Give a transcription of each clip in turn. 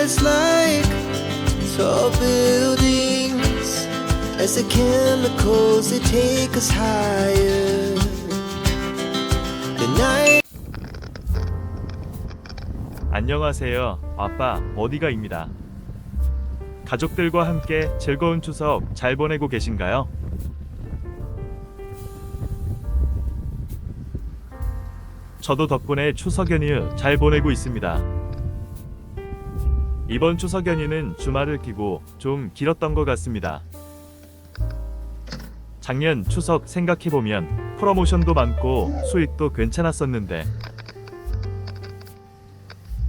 just like tall buildings as the chemicals they take us higher. The night. 안녕하세요. 아빠 어디가입니다. 가족들과 함께 즐거운 추석 잘 보내고 계신가요? 저도 덕분에 추석 연휴 잘 보내고 있습니다. 이번 추석 연휴는 주말을 끼고 좀 길었던 것 같습니다. 작년 추석 생각해보면 프로모션도 많고 수익도 괜찮았었는데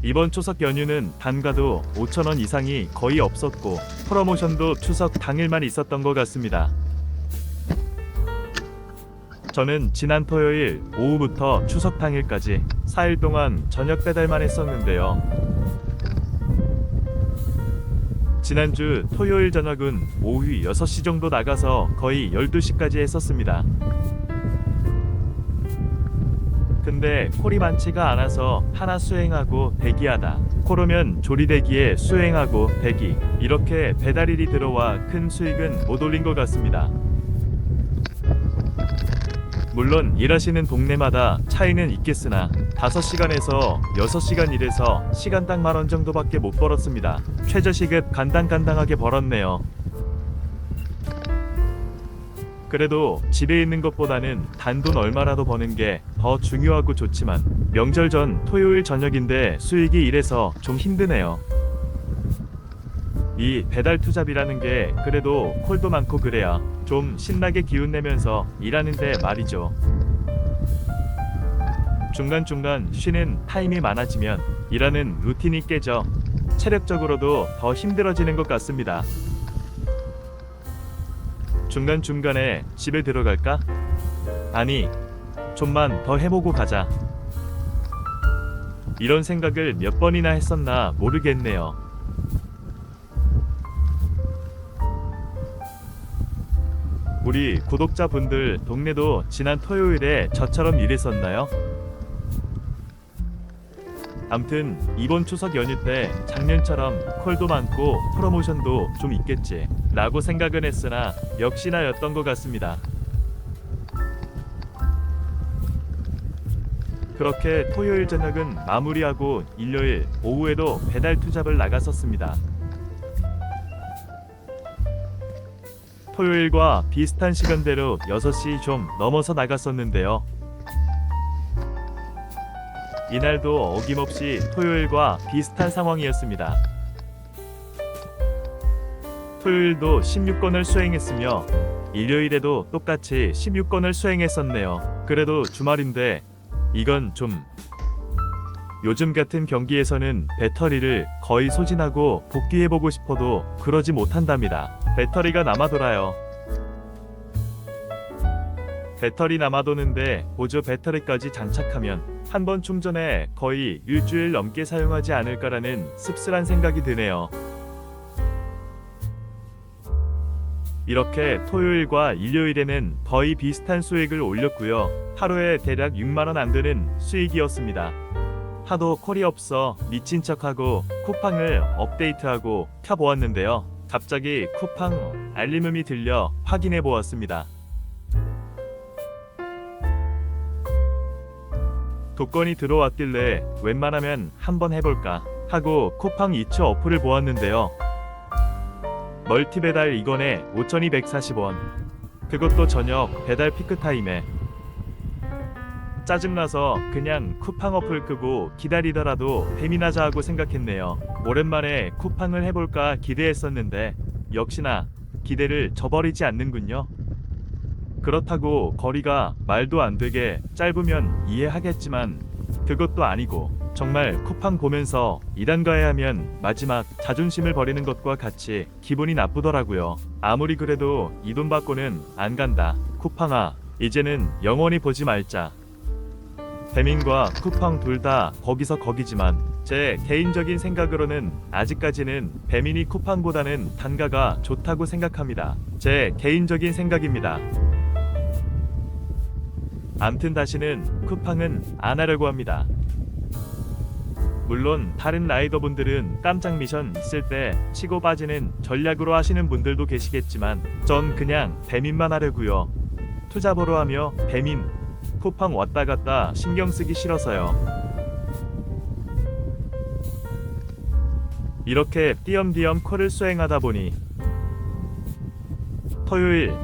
이번 추석 연휴는 단가도 5,000원 이상이 거의 없었고 프로모션도 추석 당일만 있었던 것 같습니다. 저는 지난 토요일 오후부터 추석 당일까지 4일 동안 저녁 배달만 했었는데요. 지난주 토요일 저녁은 오후 6시 정도 나가서 거의 12시까지 했었습니다. 근데 콜이 많지가 않아서 하나 수행하고 대기하다, 콜 오면 조리대기에 수행하고 대기, 이렇게 배달일이 들어와 큰 수익은 못 올린 것 같습니다. 물론 일하시는 동네마다 차이는 있겠으나 5시간에서 6시간 일해서 시간당 만원 정도밖에 못 벌었습니다. 최저시급 간당간당하게 벌었네요. 그래도 집에 있는 것보다는 단돈 얼마라도 버는 게 더 중요하고 좋지만 명절 전 토요일 저녁인데 수익이 이래서 좀 힘드네요. 이 배달 투잡이라는 게 그래도 콜도 많고 그래야 좀 신나게 기운내면서 일하는데 말이죠. 중간중간 쉬는 타임이 많아지면 일하는 루틴이 깨져 체력적으로도 더 힘들어지는 것 같습니다. 중간중간에 집에 들어갈까? 아니, 좀만 더 해보고 가자. 이런 생각을 몇 번이나 했었나 모르겠네요. 우리 구독자분들 동네도 지난 토요일에 저처럼 일했었나요? 암튼 이번 추석 연휴 때 작년처럼 콜도 많고 프로모션도 좀 있겠지 라고 생각은 했으나 역시나 였던 것 같습니다. 그렇게 토요일 저녁은 마무리하고 일요일 오후에도 배달 투잡을 나갔었습니다. 토요일과 비슷한 시간대로 6시 좀 넘어서 나갔었는데요. 이날도 어김없이 토요일과 비슷한 상황이었습니다. 토요일도 16건을 수행했으며 일요일에도 똑같이 16건을 수행했었네요. 그래도 주말인데 이건 좀... 요즘 같은 경기에서는 배터리를 거의 소진하고 복귀해보고 싶어도 그러지 못한답니다. 배터리가 남아돌아요. 배터리 남아도는데 보조 배터리까지 장착하면 한 번 충전에 거의 일주일 넘게 사용하지 않을까라는 씁쓸한 생각이 드네요. 이렇게 토요일과 일요일에는 거의 비슷한 수익을 올렸고요. 하루에 대략 6만원 안 되는 수익이었습니다. 하도 콜이 없어 미친 척하고 쿠팡을 업데이트하고 켜보았는데요. 갑자기 쿠팡 알림음이 들려 확인해 보았습니다. 도건이 들어왔길래 웬만하면 한번 해볼까 하고 쿠팡 이츠 어플을 보았는데요. 멀티 배달 2건에 5,240원. 그것도 저녁 배달 피크타임에. 짜증나서 그냥 쿠팡 어플 끄고 기다리더라도 뱀이나자 하고 생각했네요. 오랜만에 쿠팡을 해볼까 기대했었는데 역시나 기대를 저버리지 않는군요. 그렇다고 거리가 말도 안 되게 짧으면 이해하겠지만 그것도 아니고 정말 쿠팡 보면서 일한 가야 하면 마지막 자존심을 버리는 것과 같이 기분이 나쁘더라고요. 아무리 그래도 이 돈 받고는 안 간다. 쿠팡아, 이제는 영원히 보지 말자. 배민과 쿠팡 둘 다 거기서 거기지만 제 개인적인 생각으로는 아직까지는 배민이 쿠팡보다는 단가가 좋다고 생각합니다. 제 개인적인 생각입니다. 암튼 다시는 쿠팡은 안 하려고 합니다. 물론 다른 라이더분들은 깜짝 미션 있을 때 치고 빠지는 전략으로 하시는 분들도 계시겠지만 전 그냥 배민만 하려고요. 투자 보러 하며 배민, 쿠팡 왔다 갔다 신경 쓰기 싫어서요. 이렇게 띄엄띄엄 콜을 수행하다 보니 토요일,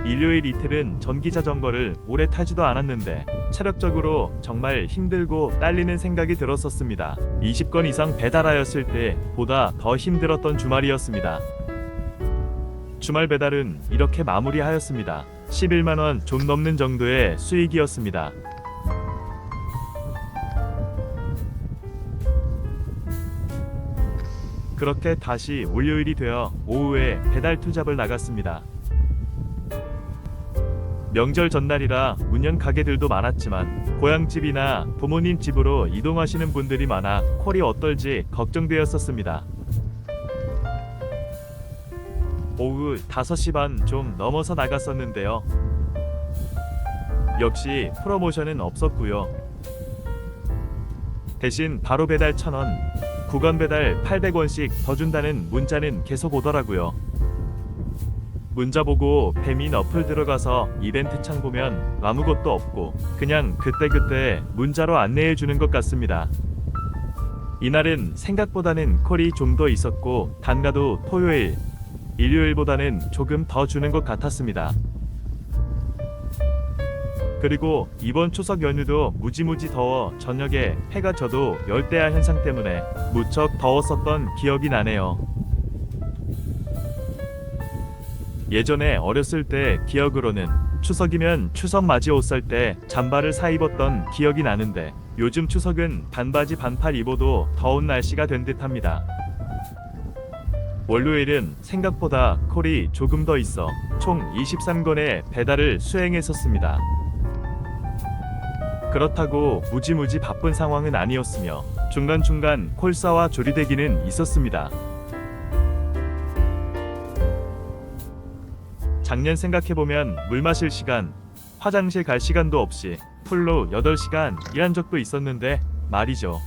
일요일 이틀은 전기자전거를 오래 타지도 않았는데 체력적으로 정말 힘들고 딸리는 생각이 들었었습니다. 20건 이상 배달하였을 때 보다 더 힘들었던 주말이었습니다. 주말 배달은 이렇게 마무리하였습니다. 11만원 좀 넘는 정도의 수익이었습니다. 그렇게 다시 월요일이 되어 오후에 배달 투잡을 나갔습니다. 명절 전날이라 문연 가게들도 많았지만 고향집이나 부모님 집으로 이동하시는 분들이 많아 콜이 어떨지 걱정되었었습니다. 오후 5시 반 좀 넘어서 나갔었는데요. 역시 프로모션은 없었고요. 대신 바로 배달 1,000원, 구간 배달 800원씩 더 준다는 문자는 계속 오더라고요. 문자 보고 배민 어플 들어가서 이벤트 창 보면 아무것도 없고 그냥 그때그때 문자로 안내해 주는 것 같습니다. 이날은 생각보다는 콜이 좀 더 있었고 단가도 토요일, 일요일보다는 조금 더 주는 것 같았습니다. 그리고 이번 추석 연휴도 무지무지 더워 저녁에 해가 져도 열대야 현상 때문에 무척 더웠었던 기억이 나네요. 예전에 어렸을 때 기억으로는 추석이면 추석 맞이 옷 살 때 잠바를 사 입었던 기억이 나는데 요즘 추석은 반바지 반팔 입어도 더운 날씨가 된 듯합니다. 월요일은 생각보다 콜이 조금 더 있어 총 23건의 배달을 수행했었습니다. 그렇다고 무지무지 바쁜 상황은 아니었으며 중간중간 콜사와 조리대기는 있었습니다. 작년 생각해보면 물 마실 시간, 화장실 갈 시간도 없이 풀로 8시간 일한 적도 있었는데 말이죠.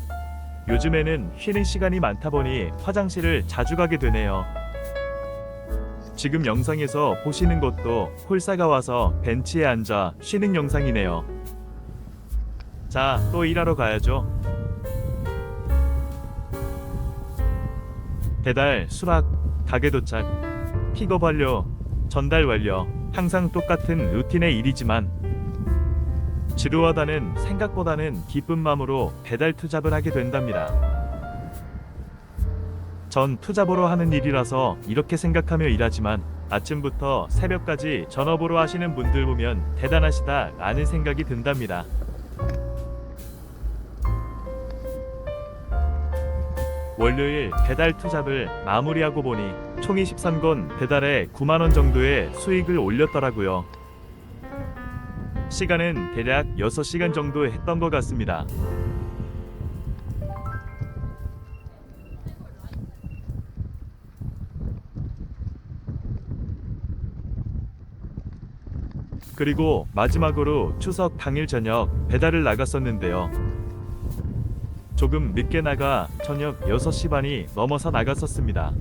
요즘에는 쉬는 시간이 많다 보니 화장실을 자주 가게 되네요. 지금 영상에서 보시는 것도 콜사가 와서 벤치에 앉아 쉬는 영상이네요. 자, 또 일하러 가야죠. 배달, 수락, 가게 도착, 픽업 완료, 전달 완료. 항상 똑같은 루틴의 일이지만 지루하다는 생각보다는 기쁜 마음으로 배달 투잡을 하게 된답니다. 전 투잡으로 하는 일이라서 이렇게 생각하며 일하지만 아침부터 새벽까지 전업으로 하시는 분들 보면 대단하시다 라는 생각이 든답니다. 월요일 배달 투잡을 마무리하고 보니 총 23건 배달에 9만원 정도의 수익을 올렸더라고요. 시간은 대략 6시간 정도 했던 것 같습니다. 그리고 마지막으로 추석 당일 저녁 배달을 나갔었는데요. 조금 늦게 나가 저녁 6시 반이 넘어서 나갔었습니다.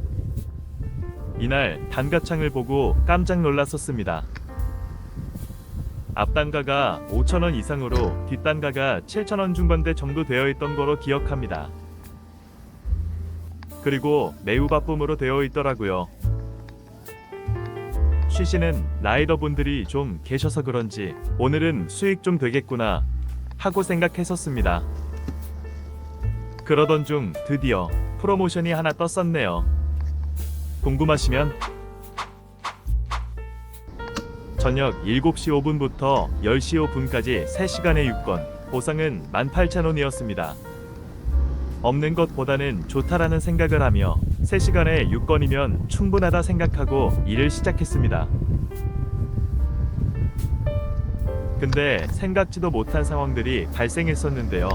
이날 단가창을 보고 깜짝 놀랐었습니다. 앞단가가 5,000원 이상으로 뒷단가가 7,000원 중반대 정도 되어 있던 거로 기억합니다. 그리고 매우 바쁨으로 되어 있더라고요. 쉬시는 라이더분들이 좀 계셔서 그런지 오늘은 수익 좀 되겠구나 하고 생각했었습니다. 그러던 중 드디어 프로모션이 하나 떴었네요. 궁금하시면 저녁 7시 5분부터 10시 5분까지 3시간의 6건, 보상은 18,000원이었습니다. 없는 것보다는 좋다라는 생각을 하며 3시간에 6건이면 충분하다 생각하고 일을 시작했습니다. 근데 생각지도 못한 상황들이 발생했었는데요.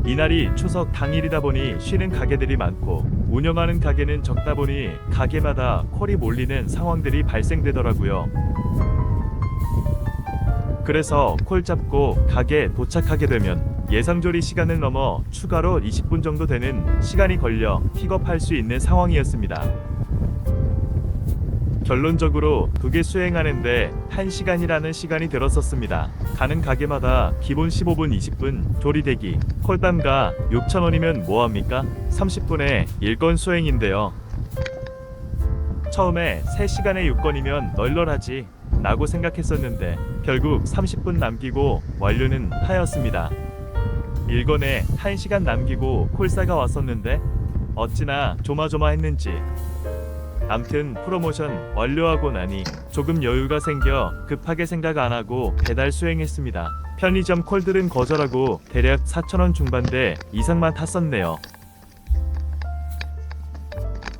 이날이 추석 당일이다 보니 쉬는 가게들이 많고 운영하는 가게는 적다 보니 가게마다 콜이 몰리는 상황들이 발생되더라고요. 그래서 콜 잡고 가게 도착하게 되면 예상 조리 시간을 넘어 추가로 20분 정도 되는 시간이 걸려 픽업할 수 있는 상황이었습니다. 결론적으로 두 개 수행하는데 1시간이라는 시간이 들었었습니다. 가는 가게마다 기본 15분, 20분 조리대기, 콜단가 6,000원이면 뭐합니까? 30분에 1건 수행인데요. 처음에 3시간에 6건이면 널널하지 라고 생각했었는데 결국 30분 남기고 완료는 하였습니다. 1건에 1시간 남기고 콜사가 왔었는데 어찌나 조마조마했는지. 암튼 프로모션 완료하고 나니 조금 여유가 생겨 급하게 생각 안 하고 배달 수행했습니다. 편의점 콜들은 거절하고 대략 4,000원 중반대 이상만 탔었네요.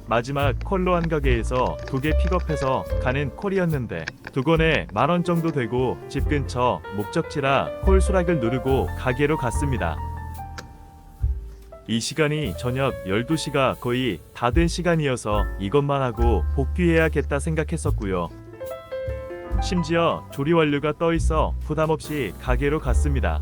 마지막 콜로 한 가게에서 2개 픽업해서 가는 콜이었는데 2건에 10,000원 정도 되고 집 근처 목적지라 콜 수락을 누르고 가게로 갔습니다. 이 시간이 저녁 12시가 거의 다 된 시간이어서 이것만 하고 복귀해야겠다 생각했었고요. 심지어 조리 완료가 떠 있어 부담 없이 가게로 갔습니다.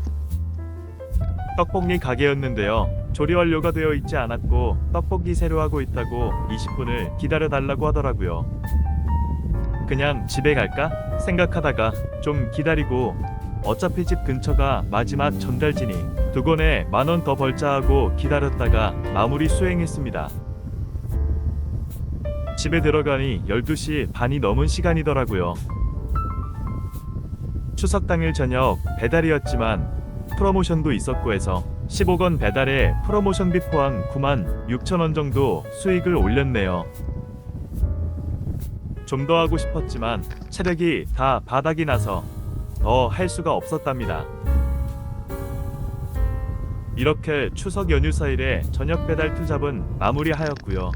떡볶이 가게였는데요. 조리 완료가 되어 있지 않았고 떡볶이 새로 하고 있다고 20분을 기다려 달라고 하더라고요. 그냥 집에 갈까 생각하다가 좀 기다리고 어차피 집 근처가 마지막 전달지니 2건에 10,000원 더 벌자 하고 기다렸다가 마무리 수행했습니다. 집에 들어가니 12시 반이 넘은 시간이더라고요. 추석 당일 저녁 배달이었지만 프로모션도 있었고 해서 15건 배달에 프로모션비 포함 96,000원 정도 수익을 올렸네요. 좀 더 하고 싶었지만 체력이 다 바닥이 나서 더 할 수가 없었답니다. 이렇게 추석 연휴 4일에 저녁 배달 투잡은 마무리하였고요.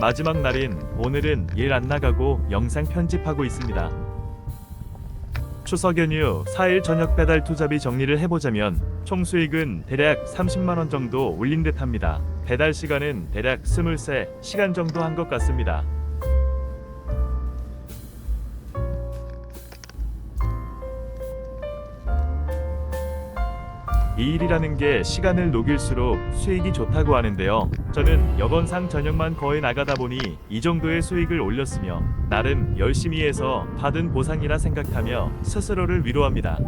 마지막 날인 오늘은 일 안 나가고 영상 편집하고 있습니다. 추석 연휴 4일 저녁 배달 투잡이 정리를 해보자면 총 수익은 대략 30만원 정도 올린 듯 합니다. 배달 시간은 대략 23시간 정도 한 것 같습니다. 이 일이라는 게 시간을 녹일수록 수익이 좋다고 하는데요. 저는 여건상 저녁만 거의 나가다 보니 이 정도의 수익을 올렸으며 나름 열심히 해서 받은 보상이라 생각하며 스스로를 위로합니다.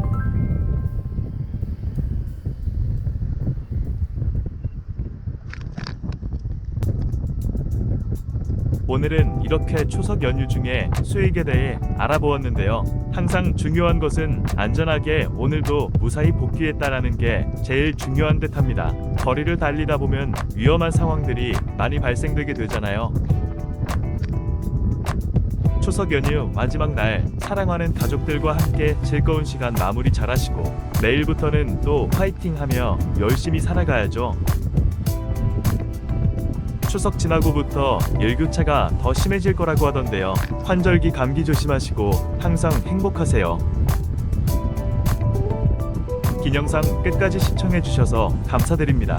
오늘은 이렇게 추석 연휴 중에 수익에 대해 알아보았는데요. 항상 중요한 것은 안전하게 오늘도 무사히 복귀했다라는 게 제일 중요한 듯 합니다. 거리를 달리다 보면 위험한 상황들이 많이 발생되게 되잖아요. 추석 연휴 마지막 날 사랑하는 가족들과 함께 즐거운 시간 마무리 잘하시고 내일부터는 또 화이팅하며 열심히 살아가야죠. 추석 지나고부터 일교차가 더 심해질 거라고 하던데요. 환절기 감기 조심하시고 항상 행복하세요. 긴 영상 끝까지 시청해주셔서 감사드립니다.